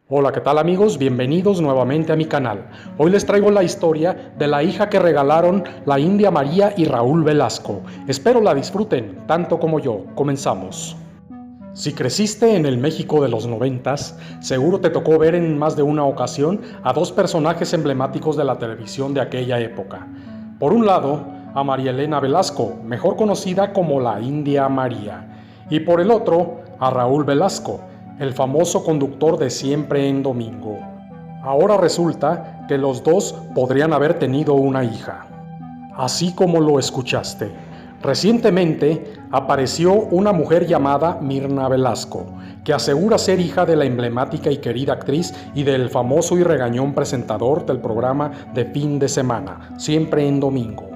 Hola, ¿qué tal amigos? Bienvenidos nuevamente a mi canal. Hoy les traigo la historia de la hija que regalaron la India María y Raúl Velasco. Espero la disfruten, tanto como yo. Comenzamos. Si creciste en el México de los 90s, seguro te tocó ver en más de una ocasión a dos personajes emblemáticos de la televisión de aquella época. Por un lado, a María Elena Velasco, mejor conocida como la India María, y por el otro, a Raúl Velasco, el famoso conductor de Siempre en Domingo. Ahora resulta que los dos podrían haber tenido una hija. Así como lo escuchaste. Recientemente apareció una mujer llamada Mirna Velasco, que asegura ser hija de la emblemática y querida actriz y del famoso y regañón presentador del programa de fin de semana, Siempre en Domingo.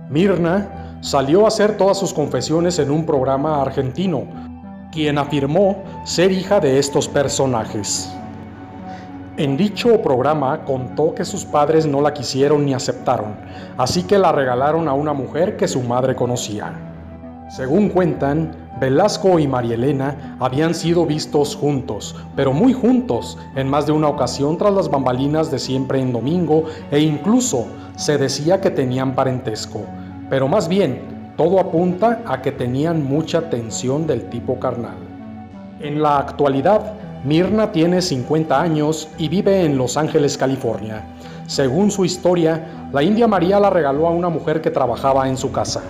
Mirna salió a hacer todas sus confesiones en un programa argentino, quien afirmó ser hija de estos personajes. En dicho programa contó que sus padres no la quisieron ni aceptaron, así que la regalaron a una mujer que su madre conocía. Según cuentan, Velasco y María Elena habían sido vistos juntos, pero muy juntos, en más de una ocasión tras las bambalinas de Siempre en Domingo, e incluso se decía que tenían parentesco, pero más bien, todo apunta a que tenían mucha tensión del tipo carnal. En la actualidad, Mirna tiene 50 años y vive en Los Ángeles, California. Según su historia, la India María la regaló a una mujer que trabajaba en su casa.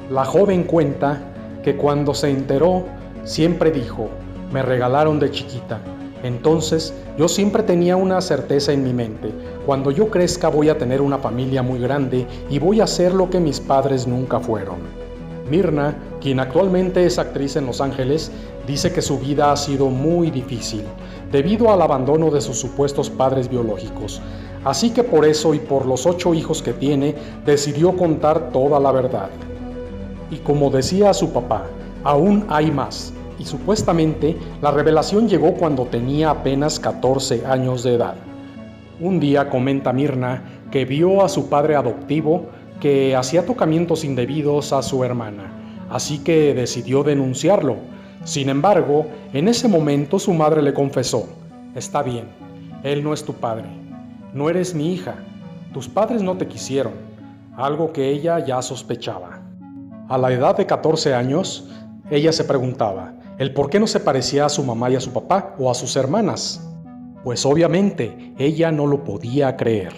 La joven cuenta que cuando se enteró, siempre dijo, me regalaron de chiquita. Entonces, yo siempre tenía una certeza en mi mente, cuando yo crezca voy a tener una familia muy grande y voy a ser lo que mis padres nunca fueron. Mirna, quien actualmente es actriz en Los Ángeles, dice que su vida ha sido muy difícil, debido al abandono de sus supuestos padres biológicos. Así que por eso y por los 8 hijos que tiene, decidió contar toda la verdad. Y como decía su papá, aún hay más. Y supuestamente la revelación llegó cuando tenía apenas 14 años de edad. Un día comenta Mirna que vio a su padre adoptivo que hacía tocamientos indebidos a su hermana, así que decidió denunciarlo. Sin embargo, en ese momento su madre le confesó, está bien, él no es tu padre, no eres mi hija, tus padres no te quisieron, algo que ella ya sospechaba. A la edad de 14 años, ella se preguntaba, ¿el por qué no se parecía a su mamá y a su papá o a sus hermanas? Pues obviamente ella no lo podía creer.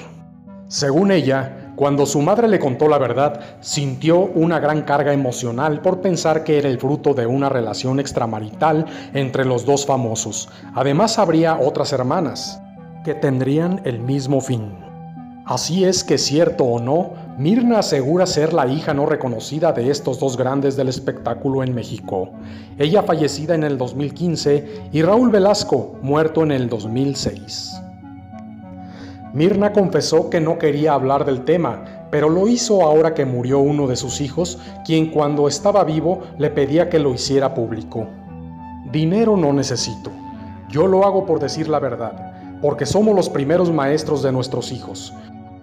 Según ella, cuando su madre le contó la verdad, sintió una gran carga emocional por pensar que era el fruto de una relación extramarital entre los dos famosos. Además habría otras hermanas que tendrían el mismo fin. Así es que, cierto o no, Mirna asegura ser la hija no reconocida de estos dos grandes del espectáculo en México. Ella fallecida en el 2015 y Raúl Velasco muerto en el 2006. Mirna confesó que no quería hablar del tema, pero lo hizo ahora que murió uno de sus hijos, quien cuando estaba vivo le pedía que lo hiciera público. Dinero no necesito. Yo lo hago por decir la verdad, porque somos los primeros maestros de nuestros hijos.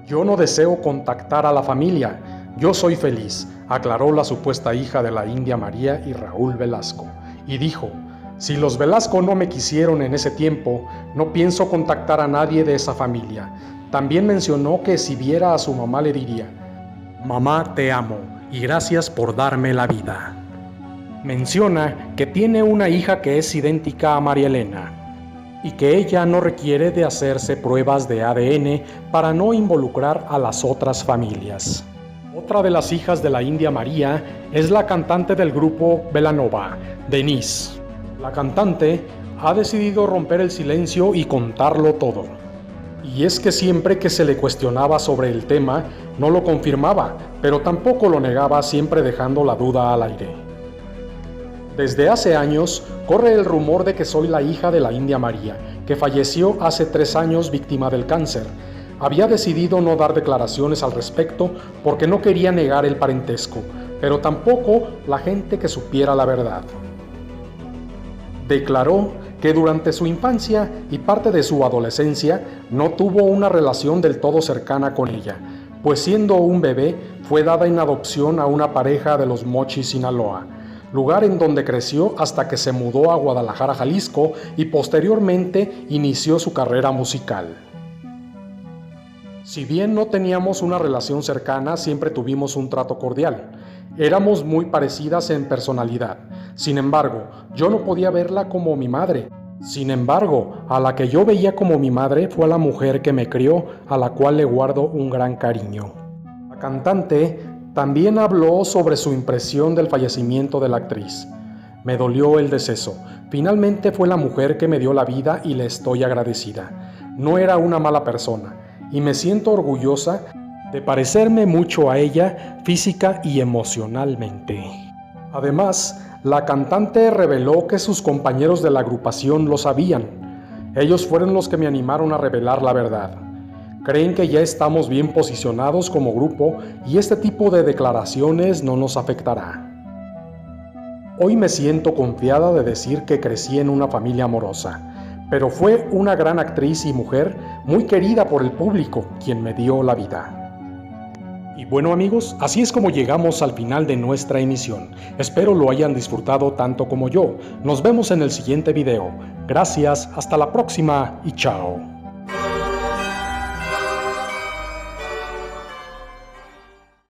Yo no deseo contactar a la familia, yo soy feliz, aclaró la supuesta hija de la India María y Raúl Velasco. Y dijo, si los Velasco no me quisieron en ese tiempo, no pienso contactar a nadie de esa familia. También mencionó que si viera a su mamá le diría, mamá te amo y gracias por darme la vida. Menciona que tiene una hija que es idéntica a María Elena, y que ella no requiere de hacerse pruebas de ADN para no involucrar a las otras familias. Otra de las hijas de la India María es la cantante del grupo Belanova, Denise. La cantante ha decidido romper el silencio y contarlo todo. Y es que siempre que se le cuestionaba sobre el tema, no lo confirmaba, pero tampoco lo negaba, siempre dejando la duda al aire. Desde hace años, corre el rumor de que soy la hija de la India María, que falleció hace 3 años víctima del cáncer. Había decidido no dar declaraciones al respecto porque no quería negar el parentesco, pero tampoco la gente que supiera la verdad. Declaró que durante su infancia y parte de su adolescencia no tuvo una relación del todo cercana con ella, pues siendo un bebé fue dada en adopción a una pareja de Los Mochis, Sinaloa, lugar en donde creció hasta que se mudó a Guadalajara, Jalisco, y posteriormente inició su carrera musical. Si bien no teníamos una relación cercana, siempre tuvimos un trato cordial. Éramos muy parecidas en personalidad. Sin embargo, yo no podía verla como mi madre. Sin embargo, a la que yo veía como mi madre fue a la mujer que me crió, a la cual le guardo un gran cariño. La cantante también habló sobre su impresión del fallecimiento de la actriz. Me dolió el deceso. Finalmente fue la mujer que me dio la vida y le estoy agradecida. No era una mala persona y me siento orgullosa de parecerme mucho a ella física y emocionalmente. Además, la cantante reveló que sus compañeros de la agrupación lo sabían. Ellos fueron los que me animaron a revelar la verdad. Creen que ya estamos bien posicionados como grupo y este tipo de declaraciones no nos afectará. Hoy me siento confiada de decir que crecí en una familia amorosa, pero fue una gran actriz y mujer muy querida por el público quien me dio la vida. Y bueno amigos, así es como llegamos al final de nuestra emisión. Espero lo hayan disfrutado tanto como yo. Nos vemos en el siguiente video. Gracias, hasta la próxima y chao.